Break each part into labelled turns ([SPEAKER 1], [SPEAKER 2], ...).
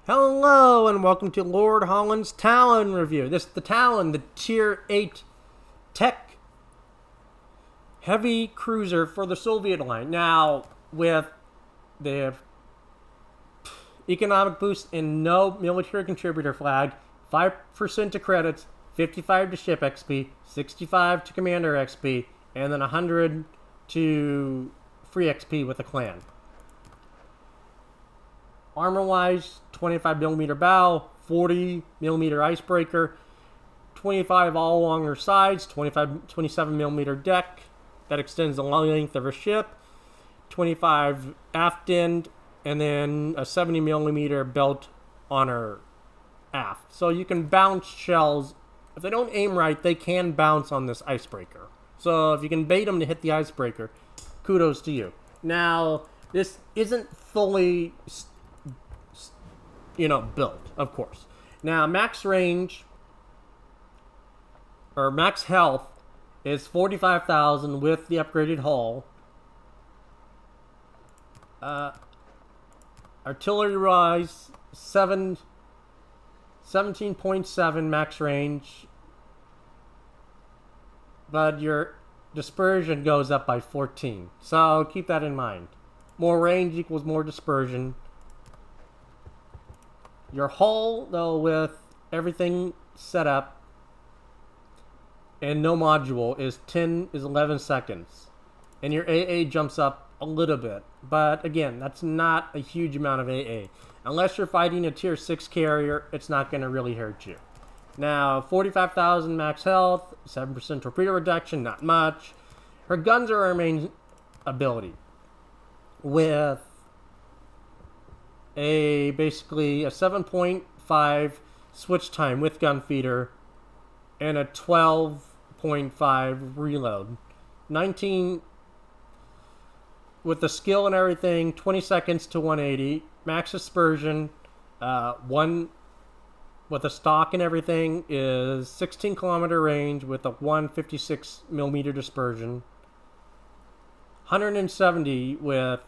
[SPEAKER 1] Hello and welcome to Lord Holland's Tallinn review. This is the Tallinn, the Tier 8 tech heavy cruiser for the Soviet line. Now, with the economic boost and no military contributor flag, 5% to credits, 55 to ship XP, 65 to commander XP, and then 100 to free XP with the clan. Armor-wise, 25mm bow, 40mm icebreaker, 25 all along her sides, 27mm deck that extends the length of her ship, 25 aft end, and then a 70mm belt on her aft. So you can bounce shells. If they don't aim right, they can bounce on this icebreaker. So if you can bait them to hit the icebreaker, kudos to you. Now, this isn't fully built, of course. Now, max range, or max health, is 45,000 with the upgraded hull. Artillery rise, 17.7 max range. But your dispersion goes up by 14. So keep that in mind. More range equals more dispersion. Your hull, though, with everything set up and no module, is 11 seconds. And your AA jumps up a little bit. But again, that's not a huge amount of AA. Unless you're fighting a tier 6 carrier, it's not going to really hurt you. Now, 45,000 max health, 7% torpedo reduction, not much. Her guns are her main ability. With basically a 7.5 switch time with gun feeder and a 12.5 reload. 19 with the skill and everything, 20 seconds to 180. Max dispersion, one with the stock and everything is 16 kilometer range with a 156mm dispersion. 170 with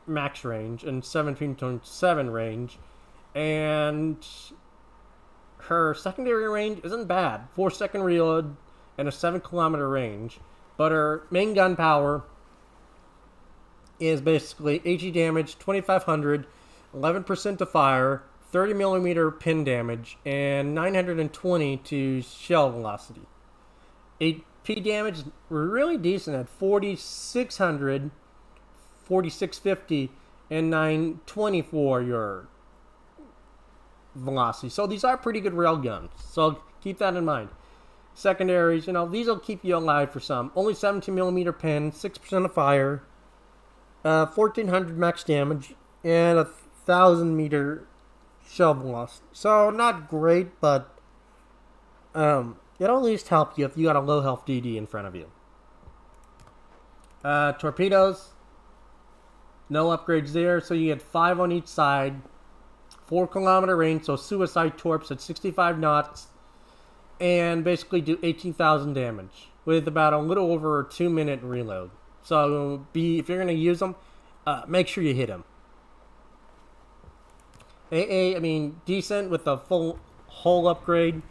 [SPEAKER 1] max range and 17.7 range, and her secondary range isn't bad. 4-second reload and a 7-kilometer range, but her main gun power is basically HE damage 2500, 11% to fire, 30mm pin damage, and 920 to shell velocity. AP damage really decent at 4600, 4650, and 920 for your velocity. So these are pretty good rail guns. So keep that in mind. Secondaries, these will keep you alive for some. Only 17mm pin, 6% of fire, 1400 max damage, and 1,000-meter shell velocity. So not great, but it'll at least help you if you got a low health DD in front of you. Torpedoes. No upgrades there, so you get 5 on each side, 4-kilometer range, so suicide torps at 65 knots, and basically do 18,000 damage with about a little over a 2-minute reload. So if you're going to use them, make sure you hit them. AA, decent with a full hull upgrade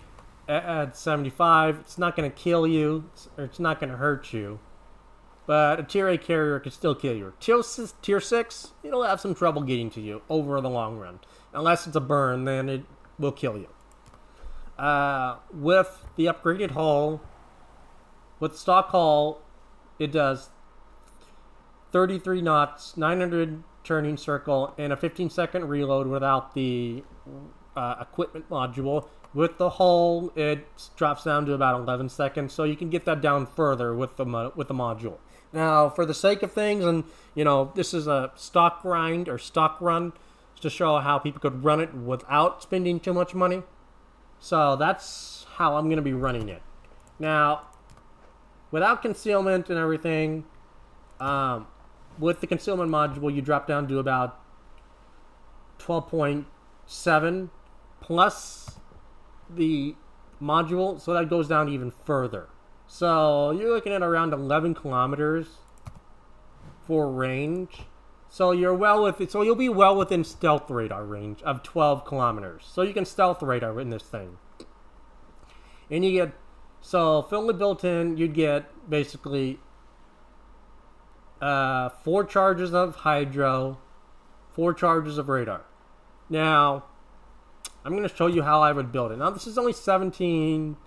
[SPEAKER 1] at 75. It's not going to kill you, or it's not going to hurt you. But a tier 8 carrier could still kill you. Tier 6, it'll have some trouble getting to you over the long run. Unless it's a burn, then it will kill you. With the upgraded hull, with stock hull, it does 33 knots, 900 turning circle, and a 15-second reload without the equipment module. With the hull, it drops down to about 11 seconds, so you can get that down further with the module. Now, for the sake of things, and this is a stock grind or stock run to show how people could run it without spending too much money. So that's how I'm going to be running it. Now, without concealment and everything, with the concealment module, you drop down to about 12.7 plus the module, so that goes down even further. So you're looking at around 11 kilometers for range. So you're well with it. So you'll be well within stealth radar range of 12 kilometers. So you can stealth radar in this thing. And you get, so fully built in, you'd get basically 4 charges of hydro, 4 charges of radar. Now, I'm going to show you how I would build it. Now, this is only 17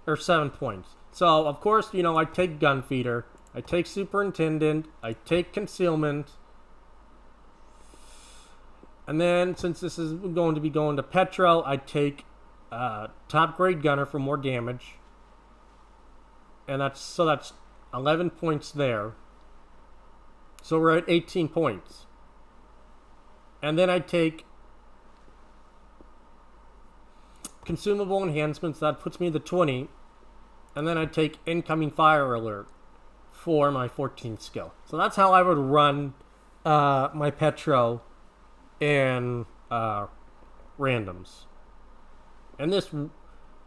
[SPEAKER 1] or 7 points. So, of course, you know, I take gun feeder, I take superintendent, I take concealment. And then, since this is going to be going to Petro, I take top grade gunner for more damage. And that's 11 points there. So we're at 18 points. And then I take consumable enhancements. That puts me to 20. And then I take incoming fire alert for my 14th skill. So that's how I would run my Petro and randoms. And this,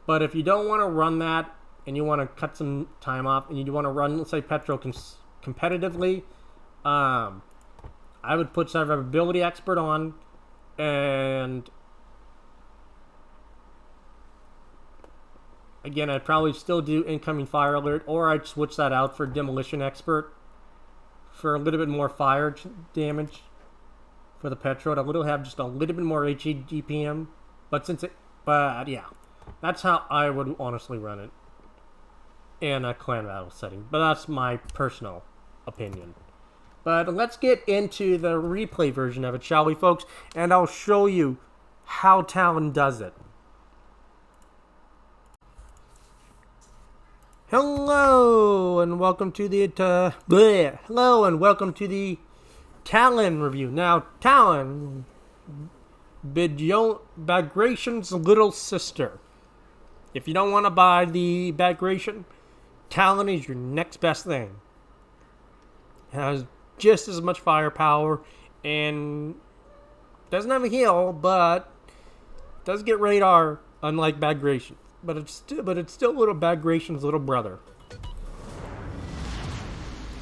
[SPEAKER 1] but if you don't want to run that and you want to cut some time off and you want to run, let's say, Petro competitively, I would put survivability expert on, and again, I'd probably still do incoming fire alert, or I'd switch that out for demolition expert for a little bit more fire damage for the Petro. It'll have just a little bit more HE DPM, but yeah, that's how I would honestly run it in a clan battle setting. But that's my personal opinion. But let's get into the replay version of it, shall we, folks? And I'll show you how Tallinn does it. Hello and welcome to the hello and welcome to the Tallinn review. Now, Tallinn, Bagration's little sister. If you don't want to buy the Bagration, Tallinn is your next best thing. It has just as much firepower and doesn't have a heal, but does get radar, unlike Bagration. But it's still little Bagration's little brother,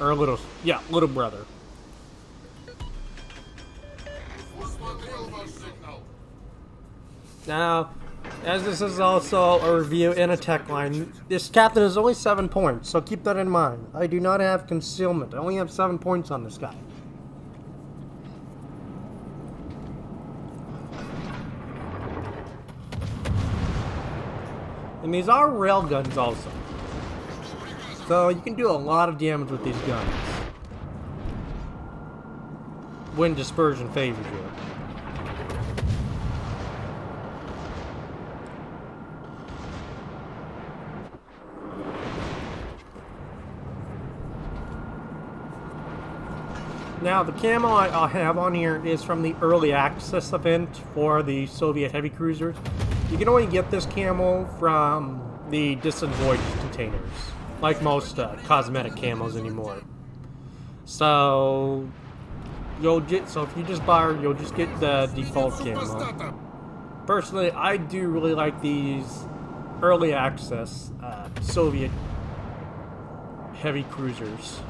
[SPEAKER 1] or little brother. Now, as this is also a review in a tech line, this captain is only 7 points, so keep that in mind. I do not have concealment. I only have 7 points on this guy. And these are rail guns also. So you can do a lot of damage with these guns when dispersion favors you. Now, the camo I have on here is from the early access event for the Soviet heavy cruisers. You can only get this camo from the distant voyage containers, like most cosmetic camos anymore. So if you just buy her, you'll just get the default camo. Personally, I do really like these early access Soviet heavy cruisers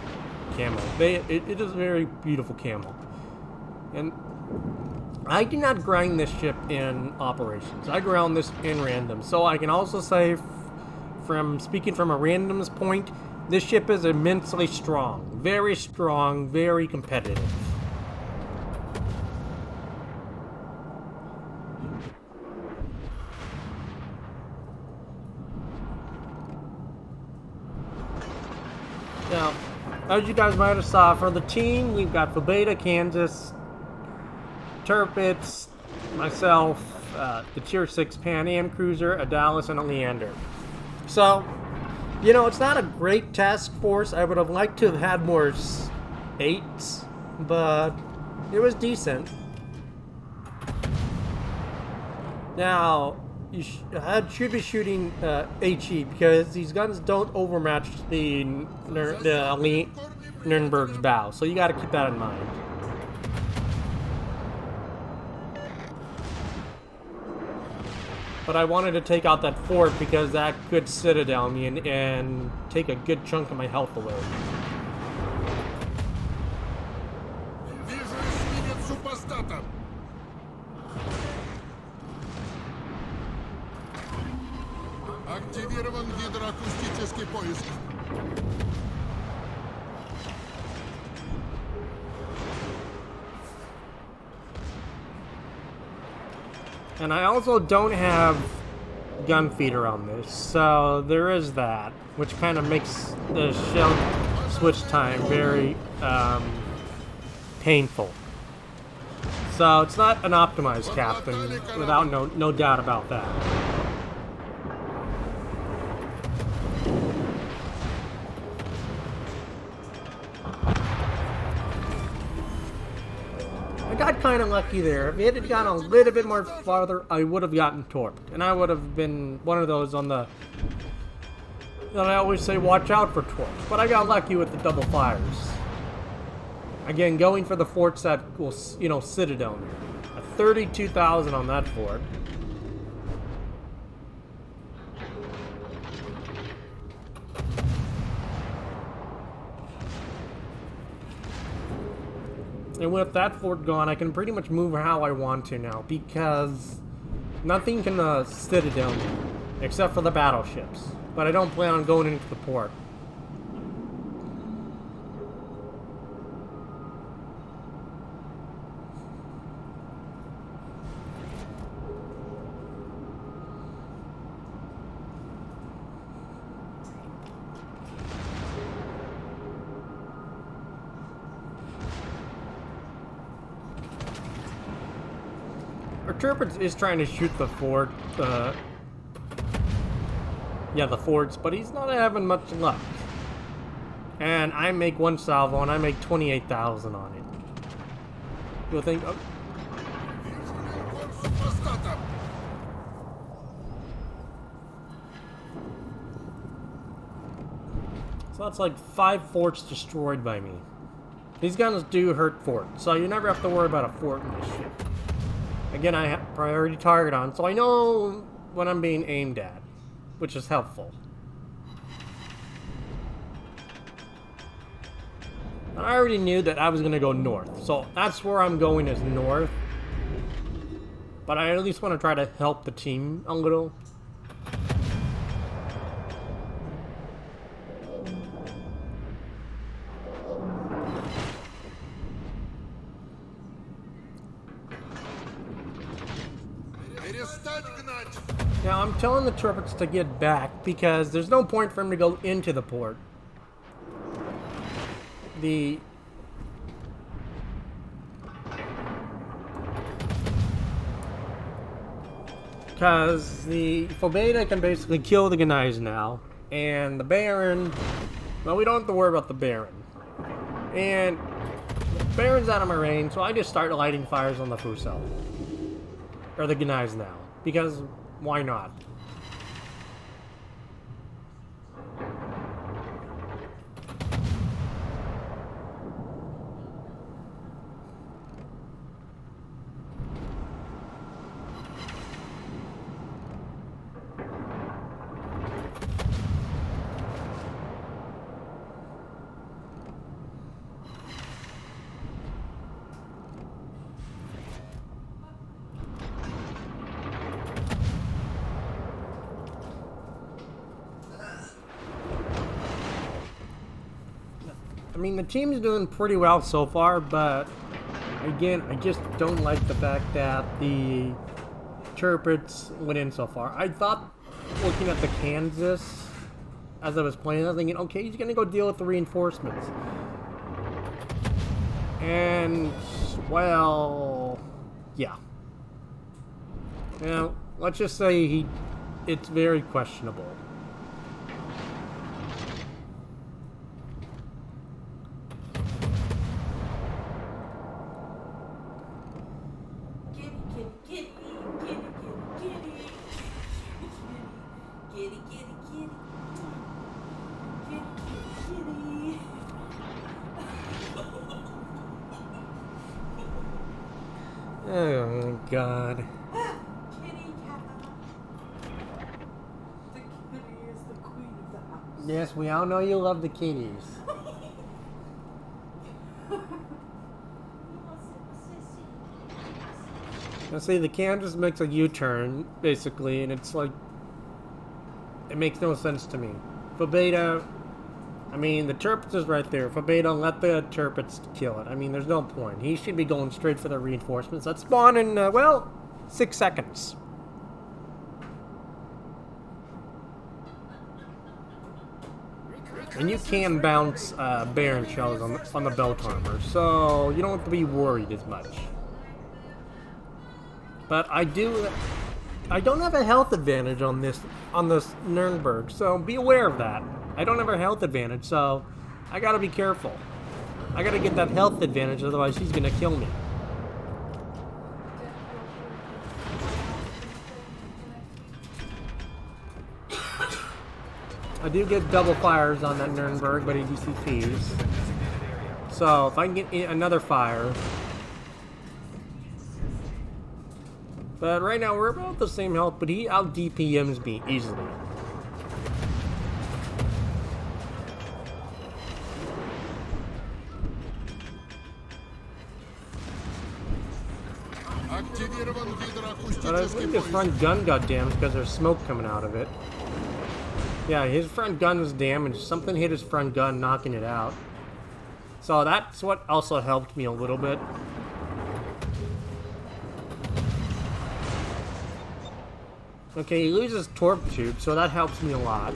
[SPEAKER 1] camo. It is a very beautiful camo. And I do not grind this ship in operations. I grind this in random. So I can also say, speaking from a randoms point, this ship is immensely strong, very competitive. Now, as you guys might have saw, for the team, we've got Fabeta, Kansas, Tirpitz, myself, the Tier 6 Pan Am Cruiser, a Dallas, and a Leander. So, you know, it's not a great task force. I would have liked to have had more 8s, but it was decent. Now, you should be shooting HE, because these guns don't overmatch the Nurnberg's bow, so you got to keep that in mind. But I wanted to take out that fort because that could citadel me and take a good chunk of my health away.
[SPEAKER 2] Активирован гидроакустический поиск.
[SPEAKER 1] And I also don't have gun feeder on this, so there is that, which kind of makes the shell switch time very painful. So it's not an optimized captain, without no doubt about that. I got kind of lucky there. If it had gone a little bit more farther, I would have gotten torped. And I would have been one of those on the... that I always say, watch out for torps. But I got lucky with the double fires. Again, going for the forts that will, you know, Citadel. A 32,000 on that fort. And with that fort gone, I can pretty much move how I want to now, because nothing can Citadel me, except for the battleships. But I don't plan on going into the port. Our Turpin is trying to shoot the fort, yeah, the forts, but he's not having much luck. And I make one salvo, and I make 28,000 on it. You'll think, oh. So that's like 5 forts destroyed by me. These guns do hurt forts, so you never have to worry about a fort in this ship. Again, I have priority target on, so I know when I'm being aimed at, which is helpful. And I already knew that I was going to go north, so that's where I'm going, is north. But I at least want to try to help the team a little. Now, I'm telling the Turpins to get back because there's no point for him to go into the port. Because the Phobeta can basically kill the Gnais now, and the Bayern, well, we don't have to worry about the Bayern. And the Bayern's out of my range, so I just start lighting fires on the Fuso. Or the Gnais now, because why not? I mean, the team's doing pretty well so far, but again, I just don't like the fact that the Turpits went in so far. I thought, looking at the Kansas as I was playing, I was thinking, okay, he's gonna go deal with the reinforcements. And, well, yeah. Now, let's just say it's very questionable. Oh God.
[SPEAKER 3] Kitty cat. The kitty is the queen of the house.
[SPEAKER 1] Yes, we all know you love the kitties. Now see, the Kansas makes a U-turn, basically, and it's like... it makes no sense to me. For Beta, I mean, the Turpitz is right there. For Beta, let the Turpitz kill it. I mean, there's no point. He should be going straight for the reinforcements that spawn in, well, 6 seconds. And you can bounce Bayern shells on the belt armor, so you don't have to be worried as much. But I don't have a health advantage on this Nurnberg, so be aware of that. I don't have a health advantage, so I gotta be careful. I gotta get that health advantage, otherwise he's gonna kill me. I do get double fires on that Nurnberg, but he DCPs. So if I can get another fire. But right now we're about the same health, but he out DPMs me easily. But I think his front gun got damaged because there's smoke coming out of it. Yeah, his front gun was damaged. Something hit his front gun, knocking it out. So that's what also helped me a little bit. Okay, he loses torp tube, so that helps me a lot.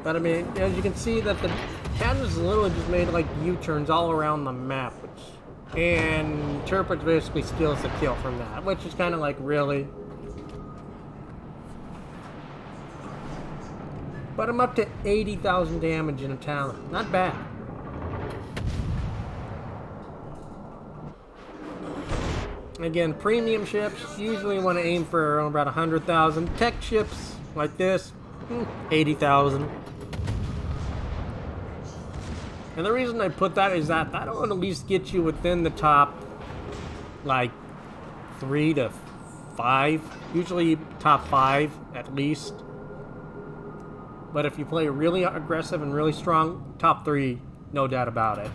[SPEAKER 1] But I mean, as you can see, that the cannons literally just made like U-turns all around the map, and Turpitz basically steals the kill from that, which is kind of like, really. But I'm up to 80,000 damage in a Tallinn. Not bad. Again, premium ships usually want to aim for about 100,000. Tech ships like this, 80,000. And the reason I put that is that that'll at least get you within the top, like, 3 to 5. Usually top 5 at least. But if you play really aggressive and really strong, top 3, no doubt about it.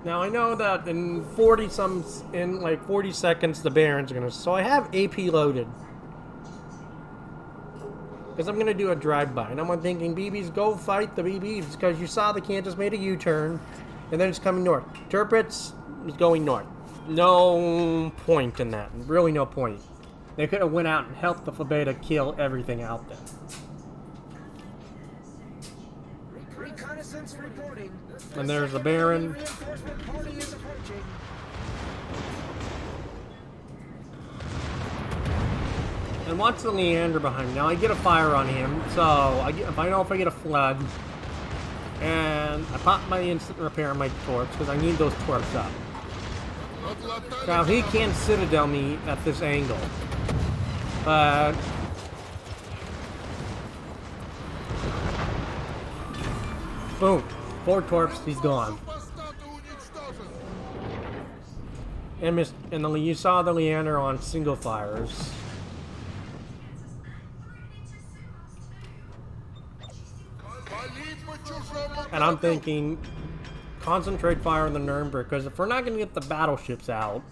[SPEAKER 1] Now I know that in 40 seconds the Bayern's gonna, so I have AP loaded. Because I'm gonna do a drive-by, and I'm thinking, BBs, go fight the BBs, because you saw the can just made a U-turn, and then it's coming north. Turpitz is going north. No point in that, really no point. They could have went out and helped the Fabeta kill everything out there.
[SPEAKER 4] Reconnaissance reporting.
[SPEAKER 1] And there's the Baron. And watch the Leander behind me. Now I get a fire on him, so if I know if I get a flood, and I pop my instant repair on my torps because I need those torps up. Now he can't citadel me at this angle, but boom, 4 torps, he's gone. And you saw the Leander on single fires. And I'm thinking, concentrate fire on the Nurnberg, because if we're not going to get the battleships out,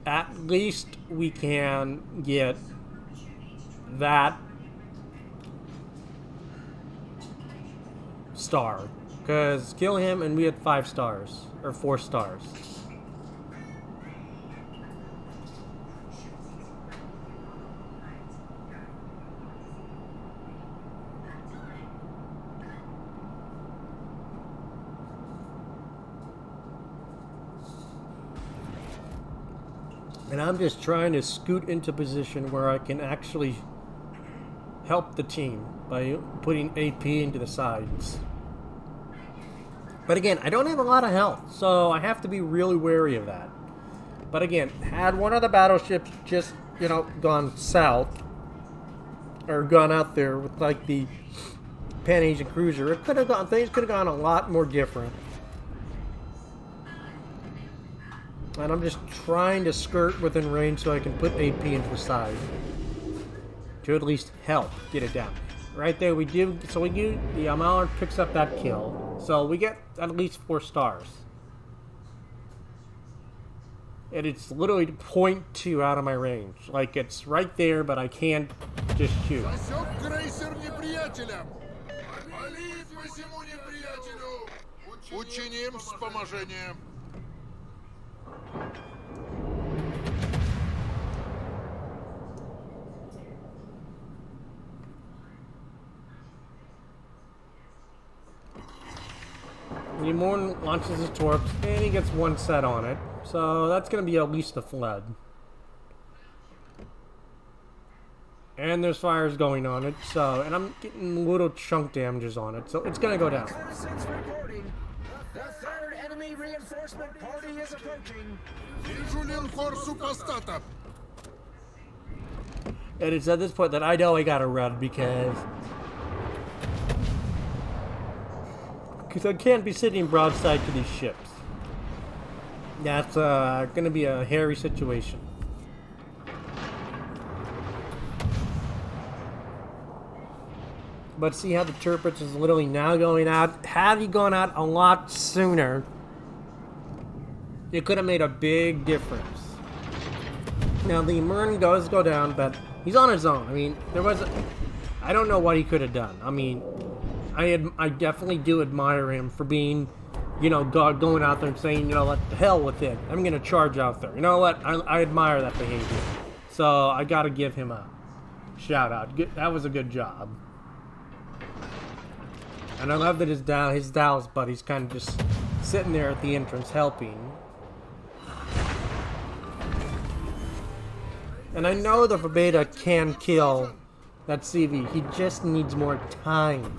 [SPEAKER 1] at least we can get that star. Because kill him and we had 5 stars, or 4 stars. And I'm just trying to scoot into position where I can actually help the team by putting AP into the sides. But again, I don't have a lot of health, so I have to be really wary of that. But again, had one of the battleships just, gone south, or gone out there with like the Pan-Asian cruiser, things could have gone a lot more different. And I'm just trying to skirt within range so I can put AP into the side. to at least help get it down. Right there, we do. So we do. The Mallard picks up that kill, so we get at least 4 stars. And it's literally 0.2 out of my range. Like, it's right there, but I can't just shoot.
[SPEAKER 2] Засек крейсер неприятеля. Вали по всему неприятелю. Учиним вспоможение.
[SPEAKER 1] Nimorn launches his torps, and he gets 1 set on it. So that's going to be at least a flood. And there's fires going on it, so, and I'm getting little chunk damages on it, so it's going to go down.
[SPEAKER 4] Citizens reporting. The third enemy reinforcement party is approaching.
[SPEAKER 2] Вижу линкор супостата.
[SPEAKER 1] And it's at this point that I know I gotta run because I can't be sitting broadside to these ships. That's gonna be a hairy situation. But see how the Turpitz is literally now going out. Had he gone out a lot sooner, it could have made a big difference. Now the Mern does go down, but he's on his own. I mean, I don't know what he could have done. I mean, I definitely do admire him for being, you know, God going out there and saying, you know what, the hell with it. I'm gonna charge out there. You know what? I admire that behavior. So I gotta give him a shout out. That was a good job. And I love that his Dallas buddy's kind of just sitting there at the entrance helping. And I know the Verbeta can kill that CV. He just needs more time.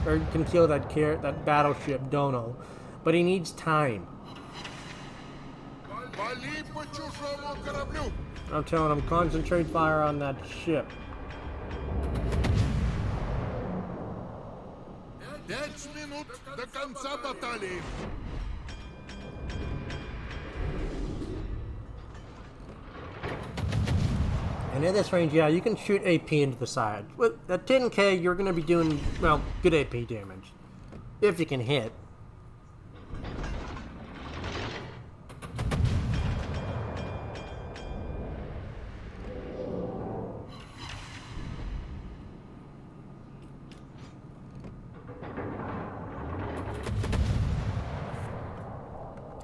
[SPEAKER 1] Or he can kill that battleship Dono. But he needs time.
[SPEAKER 2] Вали по чужому кораблю.
[SPEAKER 1] I'm telling him, concentrate fire on that ship.
[SPEAKER 2] 5 минут до конца баталии.
[SPEAKER 1] And in this range, yeah, you can shoot AP into the side. With a 10k, you're going to be doing, well, good AP damage. If you can hit.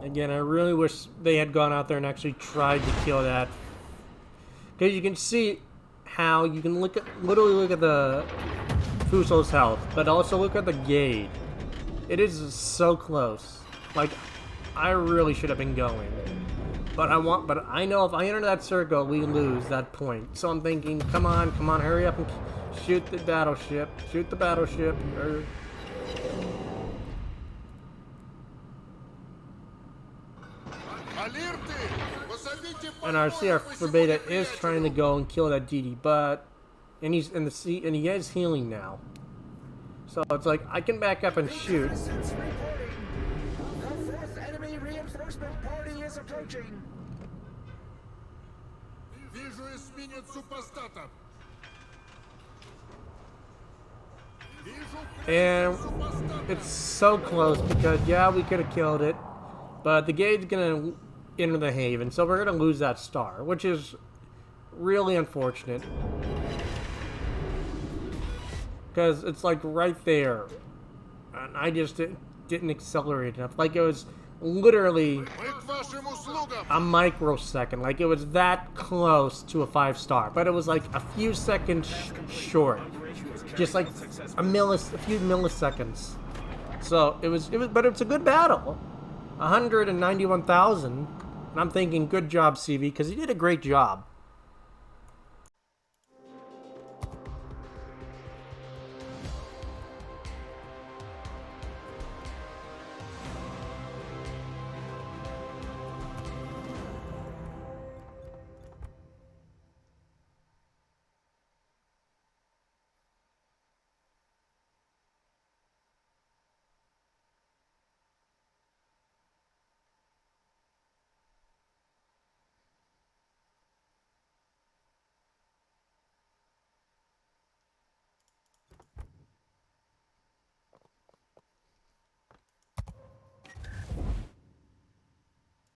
[SPEAKER 1] Again, I really wish they had gone out there and actually tried to kill that. Because you can see how you can literally look at the Fuso's health, but also look at the gauge. It is so close. Like, I really should have been going. But I know if I enter that circle, we lose that point. So I'm thinking, come on, hurry up and shoot the battleship. Shoot the battleship. And our CR Beta is trying to go and kill that DD, but he's in the sea, and he is healing now. So it's like I can back up and shoot.
[SPEAKER 4] Citizens reporting. The fourth enemy reinforcement party is approaching.
[SPEAKER 2] Вижу эсминец супостата.
[SPEAKER 1] And it's so close because yeah, we could have killed it, but the gate's gonna enter the haven, so we're gonna lose that star, which is really unfortunate because it's like right there, and I just didn't accelerate enough. Like it was literally
[SPEAKER 2] Мы к вашим услугам.
[SPEAKER 1] a microsecond. Like it was that close to a 5-star, but it was like a few seconds short, just like a few milliseconds. So it was, but it's a good battle. 191,000. And I'm thinking, good job, CV, because he did a great job.